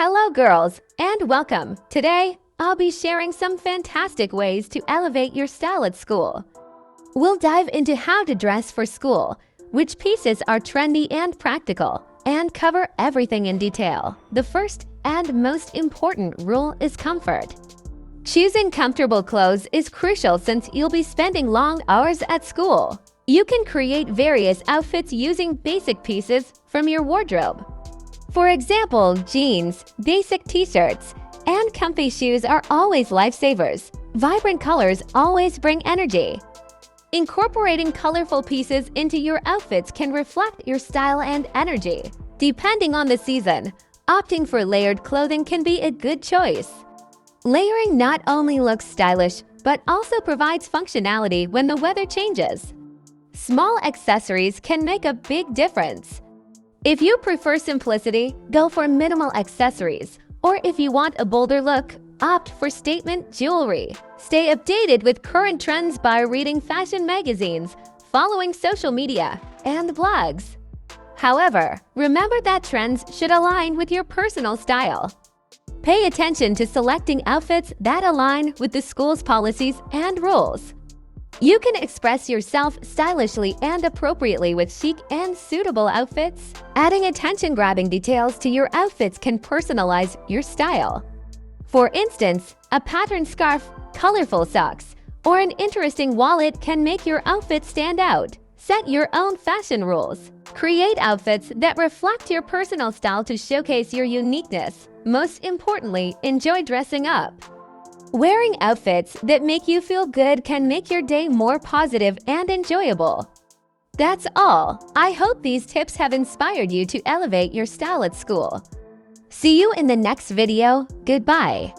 Hello girls, and welcome! Today, I'll be sharing some fantastic ways to elevate your style at school. We'll dive into how to dress for school, which pieces are trendy and practical, and cover everything in detail. The first and most important rule is comfort. Choosing comfortable clothes is crucial since you'll be spending long hours at school. You can create various outfits using basic pieces from your wardrobe. For example, jeans, basic t-shirts, and comfy shoes are always lifesavers. Vibrant colors always bring energy. Incorporating colorful pieces into your outfits can reflect your style and energy. Depending on the season, opting for layered clothing can be a good choice. Layering not only looks stylish, but also provides functionality when the weather changes. Small accessories can make a big difference. If you prefer simplicity, go for minimal accessories. Or if you want a bolder look, opt for statement jewelry. Stay updated with current trends by reading fashion magazines, following social media, and blogs. However, remember that trends should align with your personal style. Pay attention to selecting outfits that align with the school's policies and rules. You can express yourself stylishly and appropriately with chic and suitable outfits. Adding attention-grabbing details to your outfits can personalize your style. For instance, a patterned scarf, colorful socks, or an interesting wallet can make your outfit stand out. Set your own fashion rules. Create outfits that reflect your personal style to showcase your uniqueness. Most importantly, enjoy dressing up. Wearing outfits that make you feel good can make your day more positive and enjoyable. That's all. I hope these tips have inspired you to elevate your style at school. See you in the next video. Goodbye.